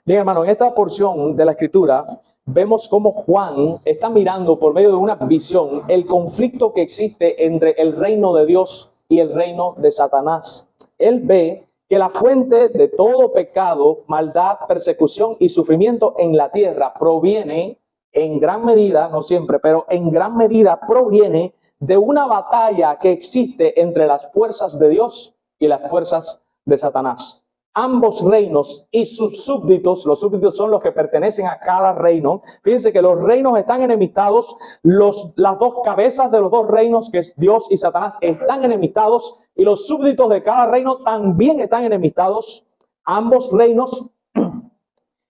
Bien, hermano, en esta porción de la Escritura vemos cómo Juan está mirando por medio de una visión el conflicto que existe entre el reino de Dios y el reino de Satanás. Él ve que la fuente de todo pecado, maldad, persecución y sufrimiento en la tierra proviene en gran medida, no siempre, pero en gran medida proviene de una batalla que existe entre las fuerzas de Dios y las fuerzas de Satanás. Ambos reinos y sus súbditos, los súbditos son los que pertenecen a cada reino. Fíjense que los reinos están enemistados, las dos cabezas de los dos reinos, que es Dios y Satanás, están enemistados, y los súbditos de cada reino también están enemistados. Ambos reinos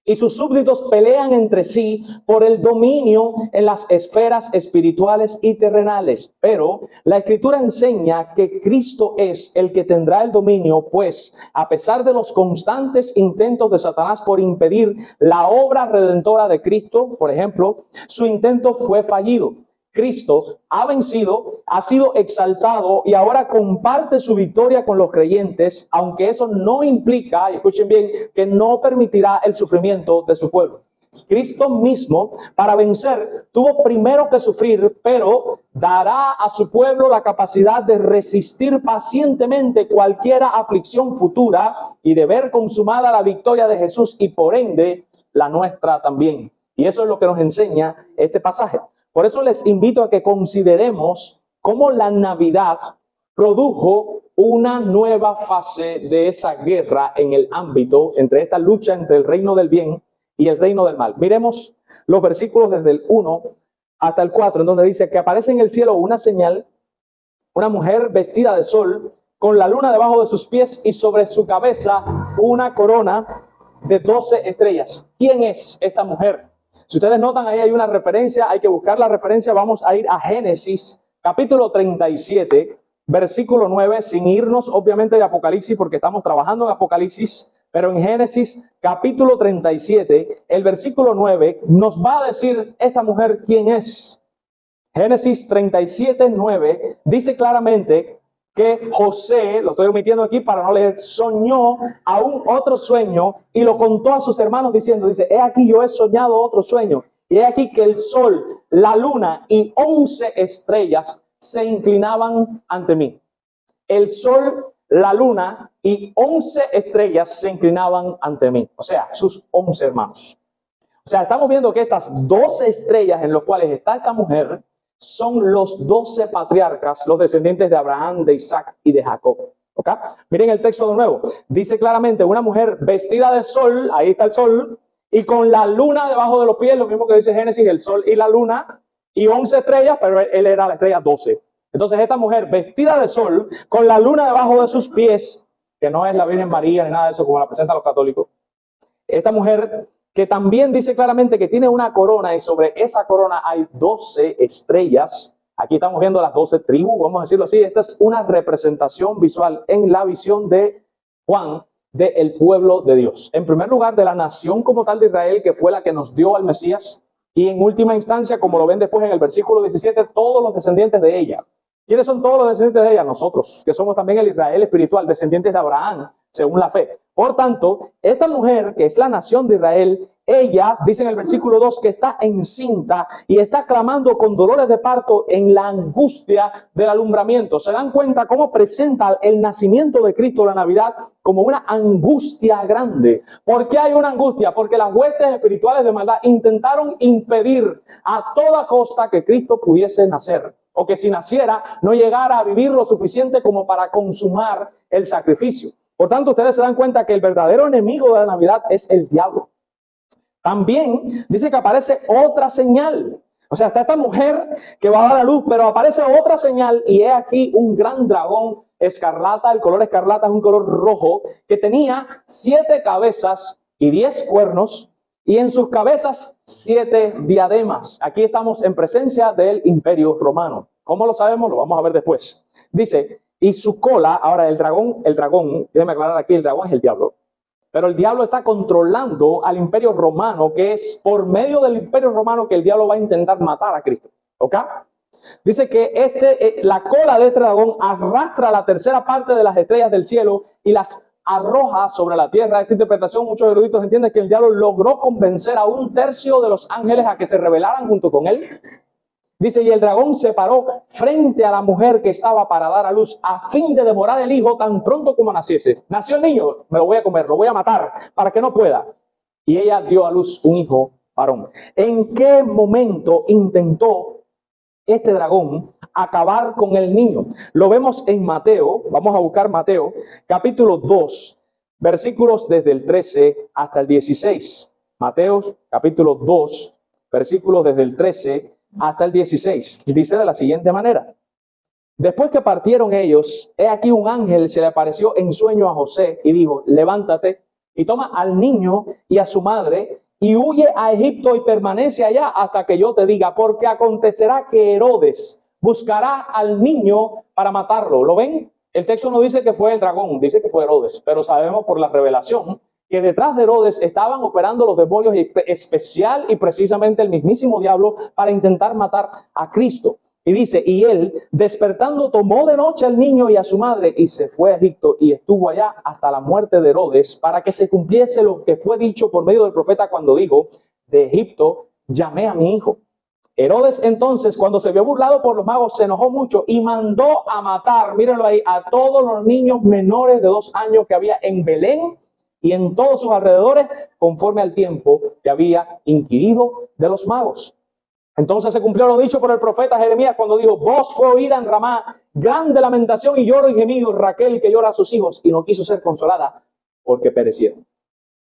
y sus súbditos pelean entre sí por el dominio en las esferas espirituales y terrenales. Pero la Escritura enseña que Cristo es el que tendrá el dominio, pues a pesar de los constantes intentos de Satanás por impedir la obra redentora de Cristo, por ejemplo, su intento fue fallido. Cristo ha vencido, ha sido exaltado y ahora comparte su victoria con los creyentes, aunque eso no implica, y escuchen bien, que no permitirá el sufrimiento de su pueblo. Cristo mismo, para vencer, tuvo primero que sufrir, pero dará a su pueblo la capacidad de resistir pacientemente cualquier aflicción futura y de ver consumada la victoria de Jesús y por ende la nuestra también. Y eso es lo que nos enseña este pasaje. Por eso les invito a que consideremos cómo la Navidad produjo una nueva fase de esa guerra en el ámbito, entre esta lucha entre el reino del bien y el reino del mal. Miremos los versículos desde el 1 hasta el 4, en donde dice que aparece en el cielo una señal, una mujer vestida de sol, con la luna debajo de sus pies y sobre su cabeza una corona de 12 estrellas. ¿Quién es esta mujer? Si ustedes notan, ahí hay una referencia, hay que buscar la referencia. Vamos a ir a Génesis, capítulo 37, versículo 9, sin irnos obviamente de Apocalipsis, porque estamos trabajando en Apocalipsis, pero en Génesis, capítulo 37, el versículo 9, nos va a decir esta mujer quién es. Génesis 37, 9, dice claramente que José, lo estoy omitiendo aquí para no leer, soñó aún otro sueño y lo contó a sus hermanos diciendo, dice, he aquí yo he soñado otro sueño, y he aquí que el sol, la luna y 11 estrellas se inclinaban ante mí. El sol, la luna y 11 estrellas se inclinaban ante mí, o sea, sus 11 hermanos. O sea, estamos viendo que estas 12 estrellas en las cuales está esta mujer son los 12 patriarcas, los descendientes de Abraham, de Isaac y de Jacob. ¿Okay? Miren el texto de nuevo. Dice claramente una mujer vestida de sol, ahí está el sol, y con la luna debajo de los pies, lo mismo que dice Génesis, el sol y la luna, y 11 estrellas, pero él era la estrella 12. Entonces esta mujer vestida de sol, con la luna debajo de sus pies, que no es la Virgen María ni nada de eso como la presentan los católicos. Esta mujer que también dice claramente que tiene una corona y sobre esa corona hay 12 estrellas. Aquí estamos viendo las 12 tribus, vamos a decirlo así. Esta es una representación visual en la visión de Juan del pueblo de Dios. En primer lugar, de la nación como tal de Israel, que fue la que nos dio al Mesías. Y en última instancia, como lo ven después en el versículo 17, todos los descendientes de ella. ¿Quiénes son todos los descendientes de ella? Nosotros, que somos también el Israel espiritual, descendientes de Abraham, según la fe. Por tanto, esta mujer, que es la nación de Israel, ella, dice en el versículo 2, que está encinta y está clamando con dolores de parto en la angustia del alumbramiento. ¿Se dan cuenta cómo presenta el nacimiento de Cristo, la Navidad, como una angustia grande? ¿Por qué hay una angustia? Porque las huestes espirituales de maldad intentaron impedir a toda costa que Cristo pudiese nacer, o que si naciera no llegara a vivir lo suficiente como para consumar el sacrificio. Por tanto, ustedes se dan cuenta que el verdadero enemigo de la Navidad es el diablo. También dice que aparece otra señal. O sea, está esta mujer que va a dar a luz, pero aparece otra señal y he aquí un gran dragón escarlata. El color escarlata es un color rojo que tenía 7 cabezas y 10 cuernos y en sus cabezas 7 diademas. Aquí estamos en presencia del Imperio Romano. ¿Cómo lo sabemos? Lo vamos a ver después. Dice, y su cola, ahora el dragón, déjeme aclarar aquí, el dragón es el diablo. Pero el diablo está controlando al Imperio Romano, que es por medio del Imperio Romano que el diablo va a intentar matar a Cristo. ¿Ok? Dice que la cola de este dragón arrastra la tercera parte de las estrellas del cielo y las arroja sobre la tierra. Esta interpretación, muchos eruditos entienden que el diablo logró convencer a 1/3 de los ángeles a que se rebelaran junto con él. Dice, y el dragón se paró frente a la mujer que estaba para dar a luz a fin de devorar el hijo tan pronto como naciese. Nació el niño, me lo voy a comer, lo voy a matar para que no pueda. Y ella dio a luz un hijo varón. ¿En qué momento intentó este dragón acabar con el niño? Lo vemos en Mateo, vamos a buscar Mateo, capítulo 2, versículos desde el 13 hasta el 16. Mateo, capítulo 2, versículos desde el 13 hasta el 16. Dice de la siguiente manera. Después que partieron ellos, he aquí un ángel se le apareció en sueño a José y dijo, levántate y toma al niño y a su madre y huye a Egipto y permanece allá hasta que yo te diga, porque acontecerá que Herodes buscará al niño para matarlo. ¿Lo ven? El texto no dice que fue el dragón, dice que fue Herodes, pero sabemos por la revelación que detrás de Herodes estaban operando los demonios, especial y precisamente el mismísimo diablo, para intentar matar a Cristo. Y dice, y él, despertando, tomó de noche al niño y a su madre y se fue a Egipto y estuvo allá hasta la muerte de Herodes, para que se cumpliese lo que fue dicho por medio del profeta cuando dijo, de Egipto llamé a mi hijo. Herodes entonces, cuando se vio burlado por los magos, se enojó mucho y mandó a matar, mírenlo ahí, a todos los niños menores de 2 años que había en Belén y en todos sus alrededores, conforme al tiempo que había inquirido de los magos. Entonces se cumplió lo dicho por el profeta Jeremías cuando dijo, voz fue oída en Ramá, grande lamentación y lloro y gemido, Raquel que llora a sus hijos y no quiso ser consolada porque perecieron.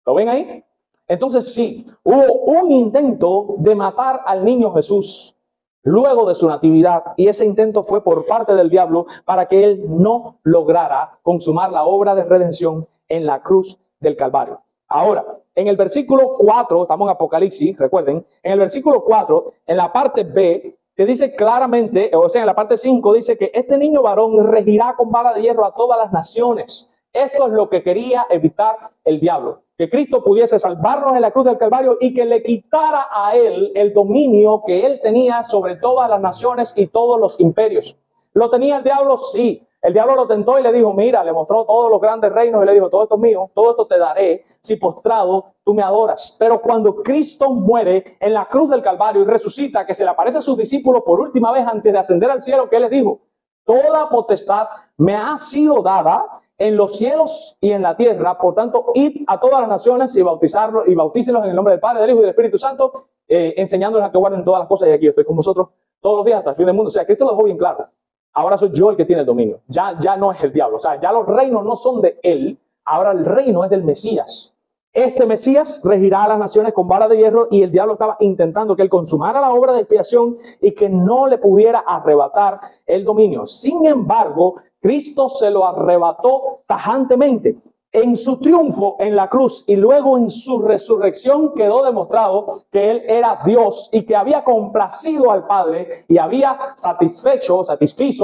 ¿Lo ven ahí? Entonces sí, hubo un intento de matar al niño Jesús luego de su natividad, y ese intento fue por parte del diablo para que él no lograra consumar la obra de redención en la cruz del Calvario. Ahora, en el versículo 4, estamos en Apocalipsis, recuerden, en el versículo 4, en la parte B, que dice claramente, o sea, en la parte 5, dice que este niño varón regirá con vara de hierro a todas las naciones. Esto es lo que quería evitar el diablo, que Cristo pudiese salvarnos en la cruz del Calvario y que le quitara a él el dominio que él tenía sobre todas las naciones y todos los imperios. ¿Lo tenía el diablo? Sí. El diablo lo tentó y le dijo, mira, le mostró todos los grandes reinos y le dijo, todo esto es mío, todo esto te daré si postrado tú me adoras. Pero cuando Cristo muere en la cruz del Calvario y resucita, que se le aparece a sus discípulos por última vez antes de ascender al cielo, que él les dijo, toda potestad me ha sido dada en los cielos y en la tierra, por tanto, id a todas las naciones y bautícenlos en el nombre del Padre, del Hijo y del Espíritu Santo, enseñándoles a que guarden todas las cosas, y aquí yo estoy con vosotros todos los días hasta el fin del mundo. O sea, Cristo lo dejó bien claro. Ahora soy yo el que tiene el dominio. Ya no es el diablo. O sea, ya los reinos no son de él. Ahora el reino es del Mesías. Este Mesías regirá a las naciones con vara de hierro, y el diablo estaba intentando que él consumara la obra de expiación y que no le pudiera arrebatar el dominio. Sin embargo, Cristo se lo arrebató tajantemente. En su triunfo en la cruz y luego en su resurrección quedó demostrado que él era Dios y que había complacido al Padre y había satisfizo,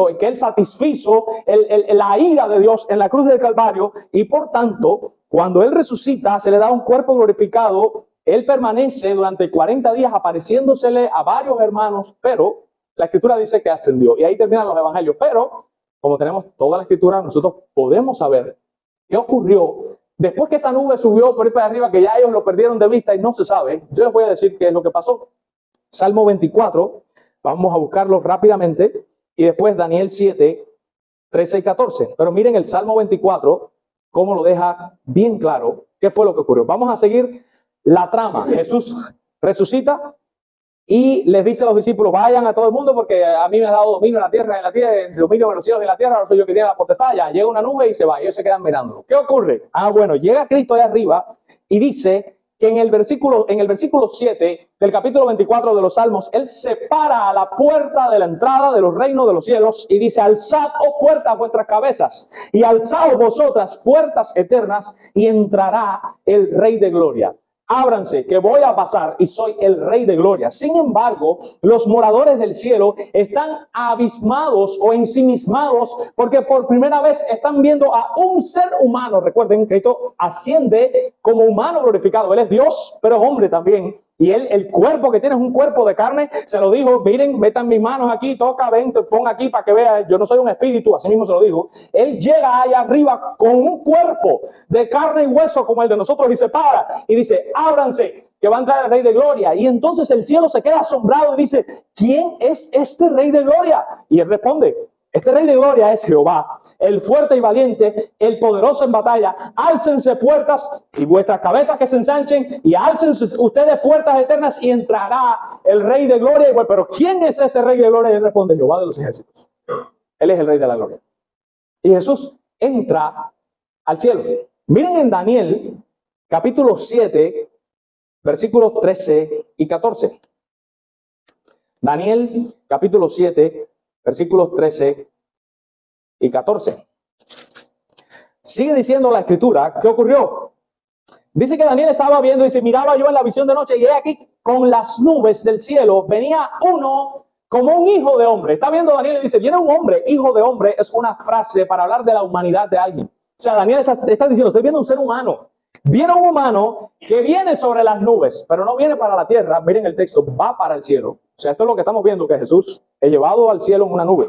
y que él satisfizo la ira de Dios en la cruz del Calvario, y por tanto, cuando él resucita, se le da un cuerpo glorificado. Él permanece durante 40 días apareciéndosele a varios hermanos, pero la Escritura dice que ascendió, y ahí terminan los evangelios. Pero como tenemos toda la Escritura, nosotros podemos saber ¿qué ocurrió después que esa nube subió por ahí para arriba, que ya ellos lo perdieron de vista y no se sabe? Yo les voy a decir qué es lo que pasó. Salmo 24, vamos a buscarlo rápidamente, y después Daniel 7, 13 y 14. Pero miren el Salmo 24, cómo lo deja bien claro qué fue lo que ocurrió. Vamos a seguir la trama. Jesús resucita y les dice a los discípulos, vayan a todo el mundo porque a mí me ha dado dominio en la tierra, dominio en los cielos y en la tierra, ahora soy yo que tiene la potestad. Ya llega una nube y se va, ellos se quedan mirándolo. ¿Qué ocurre? Bueno, llega Cristo allá arriba y dice que en el versículo 7 del capítulo 24 de los Salmos, él se para a la puerta de la entrada de los reinos de los cielos y dice, alzad, oh puertas, vuestras cabezas, y alzad vosotras puertas eternas, y entrará el Rey de Gloria. Ábranse, que voy a pasar y soy el Rey de Gloria. Sin embargo, los moradores del cielo están abismados o ensimismados porque por primera vez están viendo a un ser humano. Recuerden, Cristo asciende como humano glorificado. Él es Dios, pero es hombre también. Y él, el cuerpo que tiene es un cuerpo de carne, se lo dijo, miren, metan mis manos aquí, toca, ven, pon aquí para que vea, yo no soy un espíritu, así mismo se lo dijo. Él llega allá arriba con un cuerpo de carne y hueso como el de nosotros y se para y dice, ábranse, que va a entrar el Rey de Gloria. Y entonces el cielo se queda asombrado y dice, ¿quién es este Rey de Gloria? Y él responde, este Rey de Gloria es Jehová, el fuerte y valiente, el poderoso en batalla. Álcense puertas y vuestras cabezas que se ensanchen, y álcense ustedes puertas eternas y entrará el Rey de Gloria. Y bueno, pero ¿quién es este Rey de Gloria? Y él responde, Jehová de los ejércitos. Él es el Rey de la Gloria. Y Jesús entra al cielo. Miren en Daniel, capítulo 7, versículos 13 y 14. Daniel, capítulo 7, versículos 13 y 14. Sigue diciendo la escritura, ¿qué ocurrió? Dice que Daniel estaba viendo, dice, miraba yo en la visión de noche y he aquí con las nubes del cielo venía uno como un hijo de hombre. Está viendo Daniel y dice, viene un hombre, hijo de hombre, es una frase para hablar de la humanidad de alguien. O sea, Daniel está diciendo, estoy viendo un ser humano. Viene un humano que viene sobre las nubes, pero no viene para la tierra. Miren el texto, va para el cielo. O sea, esto es lo que estamos viendo, que Jesús es llevado al cielo en una nube.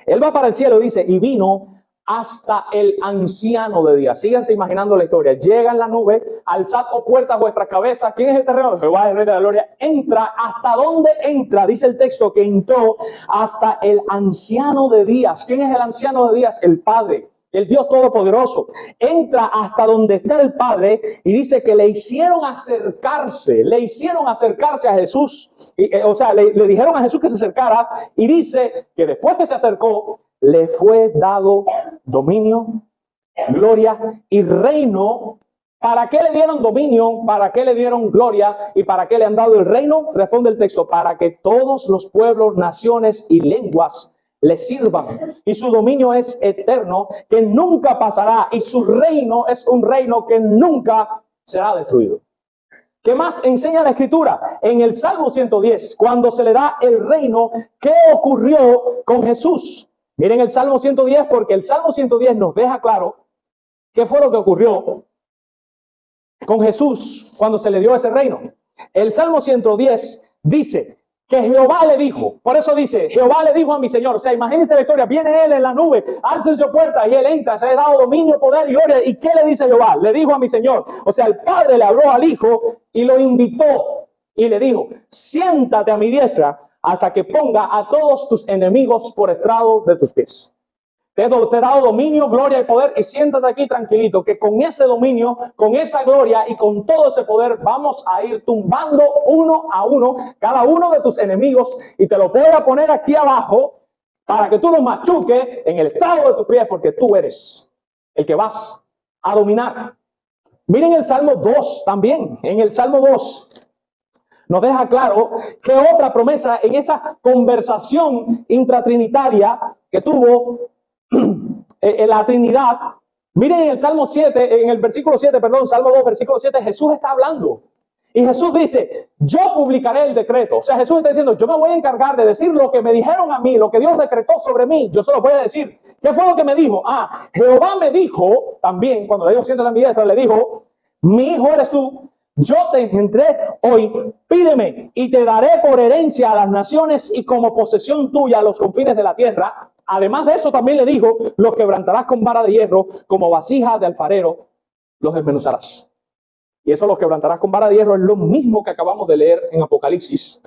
Él va para el cielo, dice, y vino hasta el anciano de días. Síganse imaginando la historia. Llega en la nube, alzad o puertas vuestras cabezas. ¿Quién es el terreno? Jehová, el Rey de la Gloria. Entra. ¿Hasta dónde entra? Dice el texto que entró hasta el anciano de días. ¿Quién es el anciano de días? El Padre. El Dios Todopoderoso. Entra hasta donde está el Padre y dice que le hicieron acercarse a Jesús. O sea, le dijeron a Jesús que se acercara y dice que después que se acercó, le fue dado dominio, gloria y reino. ¿Para qué le dieron dominio? ¿Para qué le dieron gloria? ¿Y para qué le han dado el reino? Responde el texto, para que todos los pueblos, naciones y lenguas le sirvan. Y su dominio es eterno, que nunca pasará. Y su reino es un reino que nunca será destruido. ¿Qué más enseña la Escritura? En el Salmo 110, cuando se le da el reino, ¿qué ocurrió con Jesús? Miren el Salmo 110, porque el Salmo 110 nos deja claro qué fue lo que ocurrió con Jesús cuando se le dio ese reino. El Salmo 110 dice que Jehová le dijo, por eso dice, Jehová le dijo a mi Señor. O sea, imagínense la historia, viene él en la nube, alza su puerta y él entra, se le ha dado dominio, poder y gloria. ¿Y qué le dice Jehová? Le dijo a mi Señor. O sea, el Padre le habló al Hijo y lo invitó y le dijo, siéntate a mi diestra hasta que ponga a todos tus enemigos por estrado de tus pies. Te he dado dominio, gloria y poder, y siéntate aquí tranquilito, que con ese dominio, con esa gloria y con todo ese poder vamos a ir tumbando uno a uno cada uno de tus enemigos, y te lo voy a poner aquí abajo para que tú lo machuques en el estrado de tus pies, porque tú eres el que vas a dominar. Miren el Salmo 2 también. En el Salmo 2 nos deja claro que otra promesa en esa conversación intratrinitaria que tuvo en la Trinidad. Miren en el Salmo 7, en el versículo 7, perdón, Salmo 2, versículo 7, Jesús está hablando. Y Jesús dice, yo publicaré el decreto. O sea, Jesús está diciendo, yo me voy a encargar de decir lo que me dijeron a mí, lo que Dios decretó sobre mí. Yo se lo voy a decir. ¿Qué fue lo que me dijo? Jehová me dijo también, cuando le dijo, siéntate a mi diestra, le dijo, mi hijo eres tú. Yo te engendré hoy, pídeme y te daré por herencia a las naciones y como posesión tuya a los confines de la tierra. Además de eso también le dijo, los quebrantarás con vara de hierro, como vasija de alfarero, los desmenuzarás. Y eso los quebrantarás con vara de hierro es lo mismo que acabamos de leer en Apocalipsis,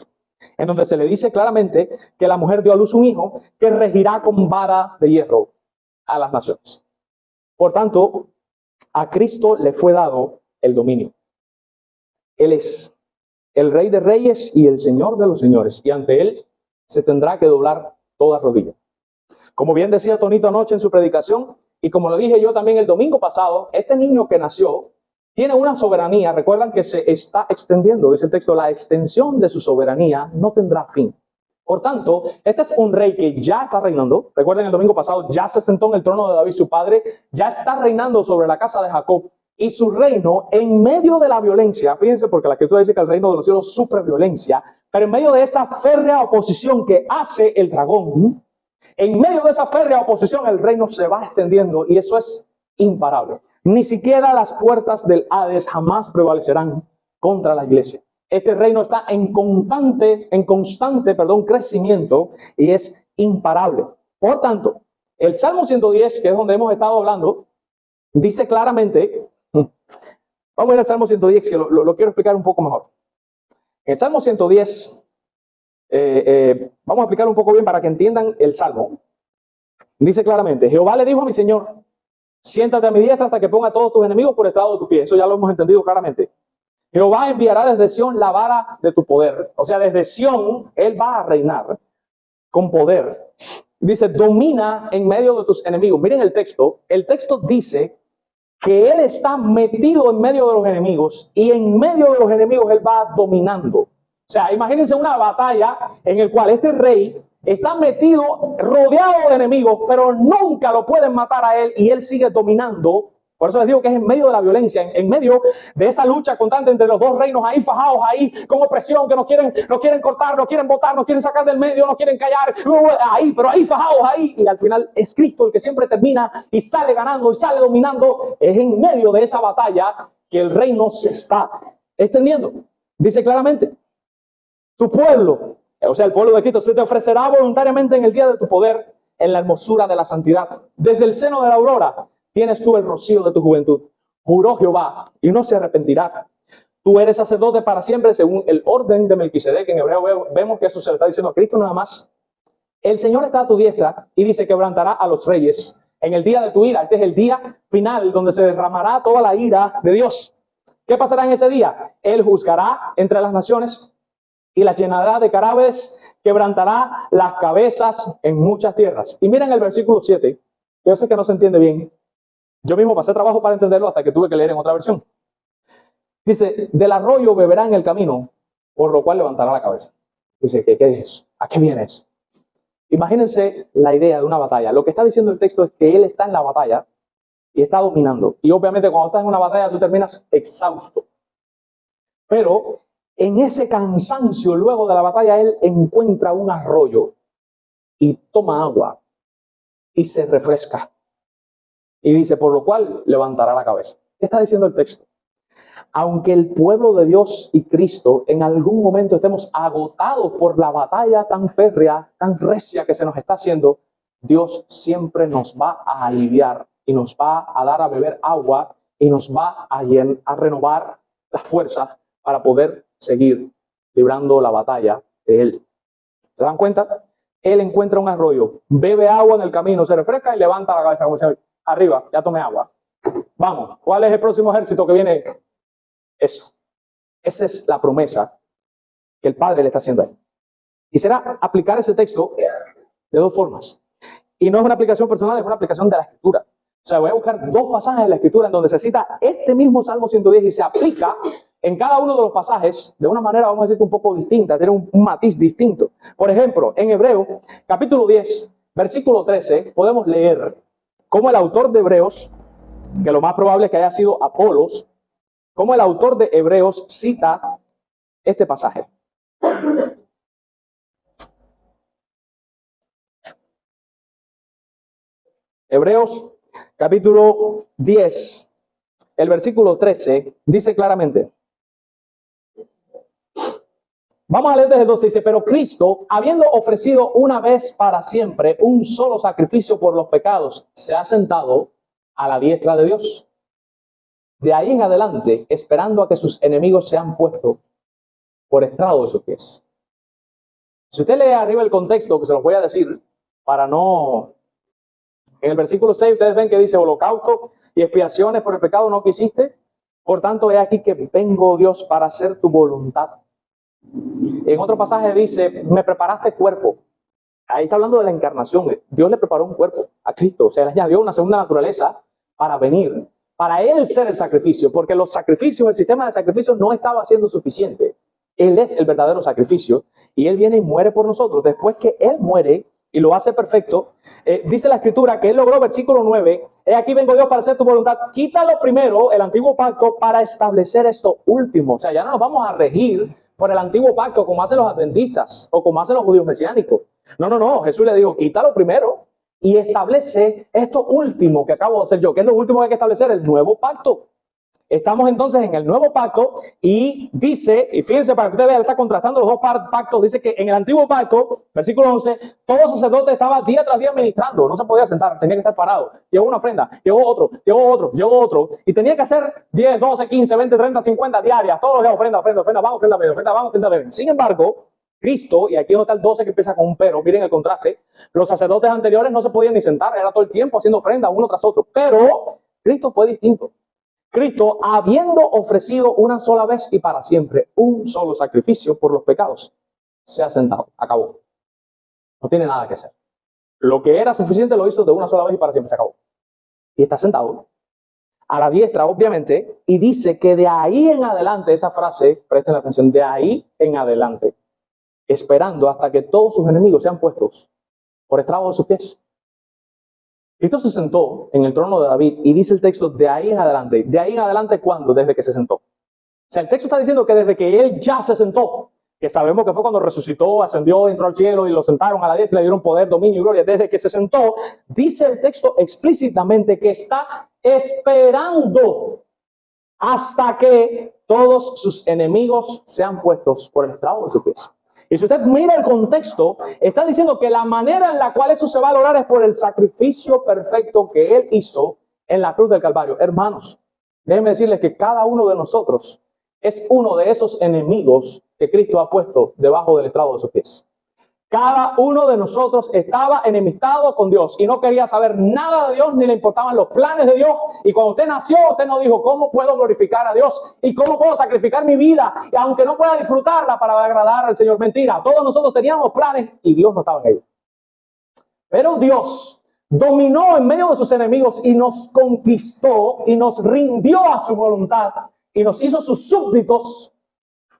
en donde se le dice claramente que la mujer dio a luz un hijo que regirá con vara de hierro a las naciones. Por tanto, a Cristo le fue dado el dominio. Él es el Rey de Reyes y el Señor de los Señores. Y ante Él se tendrá que doblar toda rodilla. Como bien decía Tonito anoche en su predicación, y como lo dije yo también el domingo pasado, este niño que nació tiene una soberanía. Recuerdan que se está extendiendo, dice el texto, la extensión de su soberanía no tendrá fin. Por tanto, este es un rey que ya está reinando. Recuerden el domingo pasado, ya se sentó en el trono de David su padre, ya está reinando sobre la casa de Jacob. Y su reino, en medio de la violencia, fíjense, porque la Escritura dice que el reino de los cielos sufre violencia, pero en medio de esa férrea oposición que hace el dragón, en medio de esa férrea oposición el reino se va extendiendo y eso es imparable. Ni siquiera las puertas del Hades jamás prevalecerán contra la iglesia. Este reino está en constante, crecimiento y es imparable. Por tanto, el Salmo 110, que es donde hemos estado hablando, dice claramente, vamos a ver el Salmo 110, que lo quiero explicar un poco mejor. En el Salmo 110, vamos a explicar un poco bien para que entiendan el Salmo. Dice claramente, Jehová le dijo a mi Señor, siéntate a mi diestra hasta que ponga a todos tus enemigos por estrado de tus pies. Eso ya lo hemos entendido claramente. Jehová enviará desde Sión la vara de tu poder. O sea, desde Sión Él va a reinar con poder. Dice, domina en medio de tus enemigos. Miren el texto. El texto dice que Él está metido en medio de los enemigos y en medio de los enemigos Él va dominando. O sea, imagínense una batalla en la cual este rey está metido, rodeado de enemigos, pero nunca lo pueden matar a él y él sigue dominando. Por eso les digo que es en medio de la violencia, en medio de esa lucha constante entre los dos reinos, ahí fajados, ahí con opresión, que nos quieren cortar, nos quieren botar, nos quieren sacar del medio, nos quieren callar, ahí, pero ahí fajados, ahí. Y al final es Cristo el que siempre termina y sale ganando y sale dominando. Es en medio de esa batalla que el reino se está extendiendo. Dice claramente, tu pueblo, o sea, el pueblo de Cristo, se te ofrecerá voluntariamente en el día de tu poder, en la hermosura de la santidad. Desde el seno de la aurora tienes tú el rocío de tu juventud. Juró Jehová y no se arrepentirá. Tú eres sacerdote para siempre según el orden de Melquisedec. En hebreo vemos que eso se le está diciendo a Cristo nada más. El Señor está a tu diestra y dice, quebrantará a los reyes en el día de tu ira. Este es el día final donde se derramará toda la ira de Dios. ¿Qué pasará en ese día? Él juzgará entre las naciones y las llenará de cadáveres, quebrantará las cabezas en muchas tierras. Y miren el versículo 7, yo sé que no se entiende bien. Yo mismo pasé trabajo para entenderlo hasta que tuve que leer en otra versión. Dice, del arroyo beberá en el camino, por lo cual levantará la cabeza. Dice, ¿qué es eso? ¿A qué viene eso? Imagínense la idea de una batalla. Lo que está diciendo el texto es que él está en la batalla y está dominando. Y obviamente cuando estás en una batalla tú terminas exhausto. Pero en ese cansancio, luego de la batalla, él encuentra un arroyo y toma agua y se refresca. Y dice, por lo cual levantará la cabeza. ¿Qué está diciendo el texto? Aunque el pueblo de Dios y Cristo en algún momento estemos agotados por la batalla tan férrea, tan recia que se nos está haciendo, Dios siempre nos va a aliviar y nos va a dar a beber agua y nos va a renovar las fuerzas para poder seguir librando la batalla de Él. ¿Se dan cuenta? Él encuentra un arroyo, bebe agua en el camino, se refresca y levanta la cabeza como dice, arriba, ya tomé agua. Vamos, ¿cuál es el próximo ejército que viene? Eso. Esa es la promesa que el Padre le está haciendo a él. Quisiera aplicar ese texto de dos formas. Y no es una aplicación personal, es una aplicación de la Escritura. O sea, voy a buscar dos pasajes de la Escritura en donde se cita este mismo Salmo 110 y se aplica en cada uno de los pasajes de una manera, vamos a decir, un poco distinta, tiene un matiz distinto. Por ejemplo, en Hebreo, capítulo 10, versículo 13, podemos leer cómo el autor de Hebreos, que lo más probable es que haya sido Apolos, cómo el autor de Hebreos cita este pasaje. Hebreos capítulo 10, el versículo 13, dice claramente. Vamos a leer desde el 12, dice, pero Cristo, habiendo ofrecido una vez para siempre un solo sacrificio por los pecados, se ha sentado a la diestra de Dios. De ahí en adelante, esperando a que sus enemigos sean puestos por estrado de sus pies. Si usted lee arriba el contexto, que se los voy a decir, para no... En el versículo 6 ustedes ven que dice, holocausto y expiaciones por el pecado no quisiste. Por tanto, he aquí que vengo, Dios, para hacer tu voluntad. En otro pasaje dice, me preparaste cuerpo. Ahí está hablando de la encarnación. Dios le preparó un cuerpo a Cristo. O sea, le añadió una segunda naturaleza para venir, para Él ser el sacrificio. Porque los sacrificios, el sistema de sacrificios no estaba siendo suficiente. Él es el verdadero sacrificio. Y Él viene y muere por nosotros. Después que Él muere y lo hace perfecto, dice la Escritura que Él logró, versículo 9, he aquí vengo Dios para hacer tu voluntad. Quítalo primero, el antiguo pacto, para establecer esto último. O sea, ya no nos vamos a regir por el antiguo pacto como hacen los adventistas o como hacen los judíos mesiánicos. No. Jesús le dijo, quítalo primero y establece esto último que acabo de hacer yo. ¿Qué es lo último que hay que establecer? El nuevo pacto. Estamos entonces en el nuevo pacto y dice, y fíjense para que ustedes vean, está contrastando los dos pactos, dice que en el antiguo pacto, versículo 11, todo sacerdote estaba día tras día ministrando, no se podía sentar, tenía que estar parado. Llegó una ofrenda, llegó otro, y tenía que hacer 10, 12, 15, 20, 30, 50 diarias, todos los días ofrenda, vamos, ofrenda, ven. Sin embargo, Cristo, y aquí es donde está el 12 que empieza con un pero, miren el contraste, los sacerdotes anteriores no se podían ni sentar, era todo el tiempo haciendo ofrenda uno tras otro, pero Cristo fue distinto. Cristo, habiendo ofrecido una sola vez y para siempre un solo sacrificio por los pecados, se ha sentado, acabó. No tiene nada que hacer. Lo que era suficiente lo hizo de una sola vez y para siempre, se acabó. Y está sentado a la diestra, obviamente, y dice que de ahí en adelante, esa frase, presten atención, de ahí en adelante, esperando hasta que todos sus enemigos sean puestos por estrado de sus pies. Cristo se sentó en el trono de David y dice el texto de ahí en adelante. ¿De ahí en adelante cuándo? Desde que se sentó. O sea, el texto está diciendo que desde que él ya se sentó, que sabemos que fue cuando resucitó, ascendió, entró al cielo y lo sentaron a la diestra, le dieron poder, dominio y gloria. Desde que se sentó, dice el texto explícitamente que está esperando hasta que todos sus enemigos sean puestos por el estrado de sus pies. Y si usted mira el contexto, está diciendo que la manera en la cual eso se va a lograr es por el sacrificio perfecto que Él hizo en la cruz del Calvario. Hermanos, déjenme decirles que cada uno de nosotros es uno de esos enemigos que Cristo ha puesto debajo del estrado de sus pies. Cada uno de nosotros estaba enemistado con Dios y no quería saber nada de Dios ni le importaban los planes de Dios. Y cuando usted nació, usted no dijo, ¿cómo puedo glorificar a Dios? ¿Y cómo puedo sacrificar mi vida? Y aunque no pueda disfrutarla para agradar al Señor. Mentira, todos nosotros teníamos planes y Dios no estaba en ellos. Pero Dios dominó en medio de sus enemigos y nos conquistó y nos rindió a su voluntad y nos hizo sus súbditos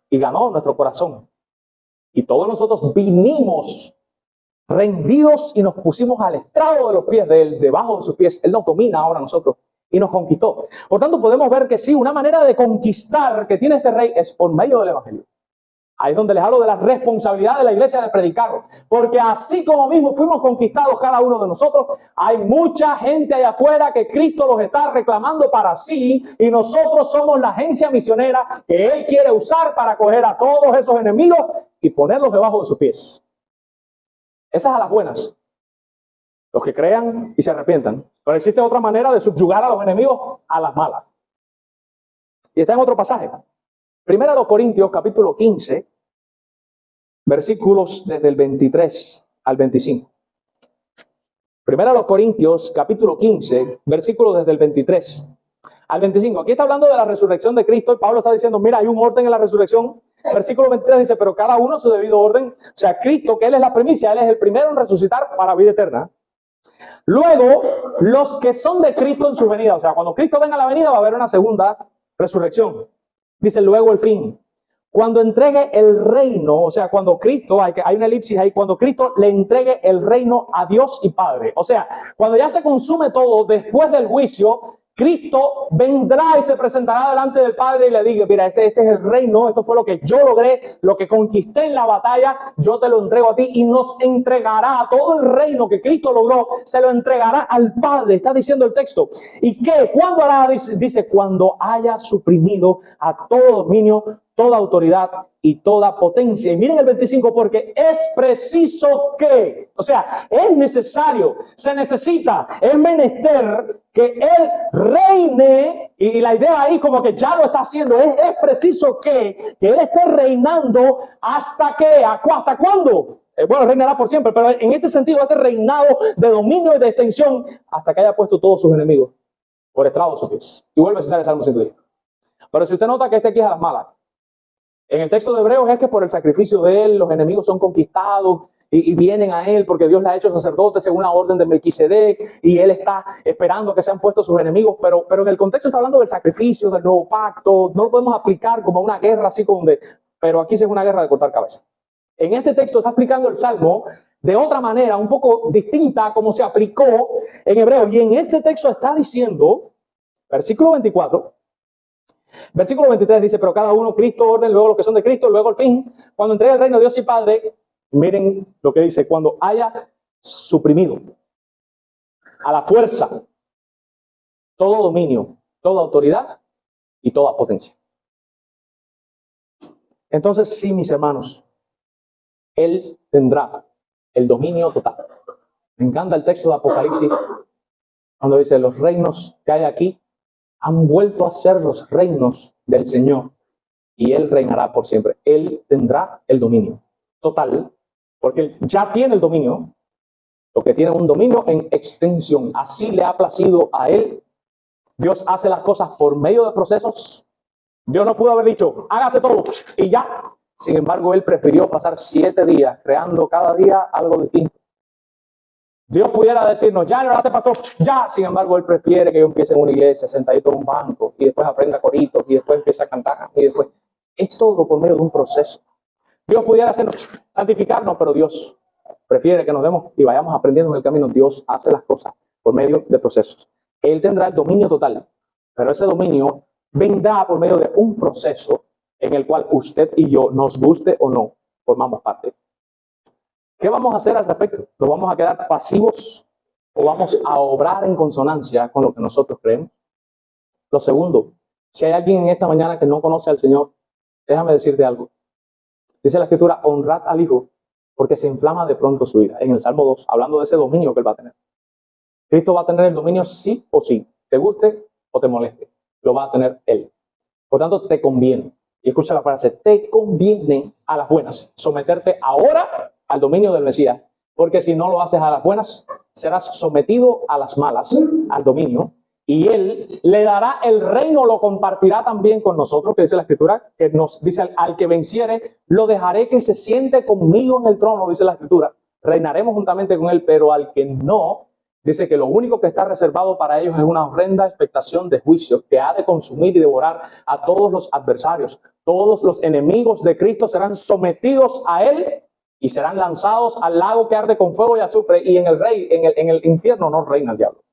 y ganó nuestro corazón. Y todos nosotros vinimos rendidos y nos pusimos al estrado de los pies de Él, debajo de sus pies. Él nos domina ahora a nosotros y nos conquistó. Por tanto, podemos ver que sí, una manera de conquistar que tiene este rey es por medio del evangelio. Ahí es donde les hablo de la responsabilidad de la iglesia de predicarlo. Porque así como mismo fuimos conquistados cada uno de nosotros, hay mucha gente allá afuera que Cristo los está reclamando para sí y nosotros somos la agencia misionera que Él quiere usar para coger a todos esos enemigos y ponerlos debajo de sus pies. Esas a las buenas. Los que crean y se arrepientan. Pero existe otra manera de subyugar a los enemigos a las malas. Y está en otro pasaje. Primera de los Corintios, capítulo 15, versículos desde el 23 al 25. Primera de los Corintios, capítulo 15, versículos desde el 23 al 25. Aquí está hablando de la resurrección de Cristo y Pablo está diciendo, mira, hay un orden en la resurrección. Versículo 23 dice, pero cada uno a su debido orden. O sea, Cristo, que Él es la primicia, Él es el primero en resucitar para vida eterna. Luego, los que son de Cristo en su venida. O sea, cuando Cristo venga a la venida va a haber una segunda resurrección. Dice luego el fin. Cuando entregue el reino, o sea, cuando Cristo, hay una elipsis ahí, cuando Cristo le entregue el reino a Dios y Padre. O sea, cuando ya se consume todo después del juicio, Cristo vendrá y se presentará delante del Padre y le diga, mira, este es el reino, esto fue lo que yo logré, lo que conquisté en la batalla, yo te lo entrego a ti y nos entregará todo el reino que Cristo logró, se lo entregará al Padre, está diciendo el texto. ¿Y qué? ¿Cuándo hará? Dice, cuando haya suprimido a todo dominio, toda autoridad y toda potencia. Y miren el 25, porque es preciso que, o sea, es necesario, se necesita, es menester que Él reine, y la idea ahí como que ya lo está haciendo, es preciso que Él esté reinando hasta que, ¿hasta cuándo? Bueno, reinará por siempre, pero en este sentido, este reinado de dominio y de extensión, hasta que haya puesto todos sus enemigos por estrado de sus pies. Y vuelve a citar el Salmo 110. Pero si usted nota que este aquí es a las malas, en el texto de Hebreos es que por el sacrificio de Él los enemigos son conquistados y vienen a Él porque Dios le ha hecho sacerdote según la orden de Melquisedec y Él está esperando que sean puestos sus enemigos, pero en el contexto está hablando del sacrificio, del nuevo pacto. No lo podemos aplicar como una guerra así como pero aquí sí es una guerra de cortar cabeza. En este texto está explicando el Salmo de otra manera, un poco distinta a como se aplicó en Hebreos. Y en este texto está diciendo, versículo 24, versículo 23 dice, pero cada uno, Cristo, orden, luego los que son de Cristo, luego el fin. Cuando entregue el reino de Dios y Padre, miren lo que dice, cuando haya suprimido a la fuerza todo dominio, toda autoridad y toda potencia. Entonces, sí, mis hermanos, Él tendrá el dominio total. Me encanta el texto de Apocalipsis, cuando dice, los reinos que hay aquí han vuelto a ser los reinos del Señor, y Él reinará por siempre. Él tendrá el dominio total, porque Él ya tiene el dominio, lo que tiene un dominio en extensión. Así le ha placido a Él. Dios hace las cosas por medio de procesos. Dios no pudo haber dicho, hágase todo y ya. Sin embargo, Él prefirió pasar 7 días creando cada día algo distinto. Dios pudiera decirnos, ya no oraste, pastor, ya. Sin embargo, Él prefiere que yo empiece en una iglesia, sentadito en un banco, y después aprenda coritos, y después empiece a cantar, y después. Es todo por medio de un proceso. Dios pudiera hacernos santificarnos, pero Dios prefiere que nos demos y vayamos aprendiendo en el camino. Dios hace las cosas por medio de procesos. Él tendrá el dominio total, pero ese dominio vendrá por medio de un proceso en el cual usted y yo, nos guste o no, formamos parte. ¿Qué vamos a hacer al respecto? ¿Nos vamos a quedar pasivos o vamos a obrar en consonancia con lo que nosotros creemos? Lo segundo, si hay alguien en esta mañana que no conoce al Señor, déjame decirte algo. Dice la Escritura, honrad al Hijo, porque se inflama de pronto su ira. En el Salmo 2, hablando de ese dominio que Él va a tener. Cristo va a tener el dominio sí o sí, te guste o te moleste, lo va a tener Él. Por tanto, te conviene, y escucha la frase, te conviene a las buenas someterte ahora al dominio del Mesías, porque si no lo haces a las buenas, serás sometido a las malas, al dominio, y Él le dará el reino, lo compartirá también con nosotros, que dice la Escritura, que nos dice al que venciere, lo dejaré que se siente conmigo en el trono, dice la Escritura, reinaremos juntamente con Él, pero al que no, dice que lo único que está reservado para ellos es una horrenda expectación de juicio que ha de consumir y devorar a todos los adversarios. Todos los enemigos de Cristo serán sometidos a Él y serán lanzados al lago que arde con fuego y azufre. Y en el infierno no reina el diablo.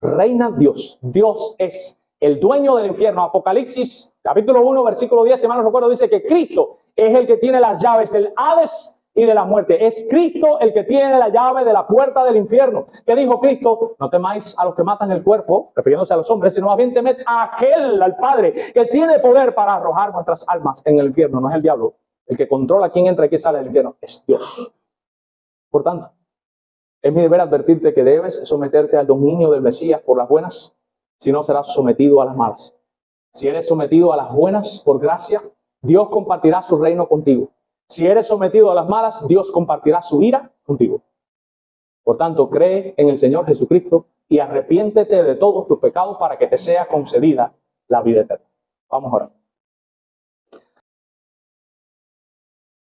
Reina Dios. Dios es el dueño del infierno. Apocalipsis, capítulo 1, versículo 10, si mal no recuerdo, dice que Cristo es el que tiene las llaves del Hades y de la muerte. Es Cristo el que tiene la llave de la puerta del infierno. ¿Qué dijo Cristo? No temáis a los que matan el cuerpo, refiriéndose a los hombres, sino más bien temed a aquel, al Padre, que tiene poder para arrojar vuestras almas en el infierno. No es el diablo. El que controla quién entra y quién sale del infierno es Dios. Por tanto, es mi deber advertirte que debes someterte al dominio del Mesías por las buenas, si no serás sometido a las malas. Si eres sometido a las buenas por gracia, Dios compartirá su reino contigo. Si eres sometido a las malas, Dios compartirá su ira contigo. Por tanto, cree en el Señor Jesucristo y arrepiéntete de todos tus pecados para que te sea concedida la vida eterna. Vamos a orar.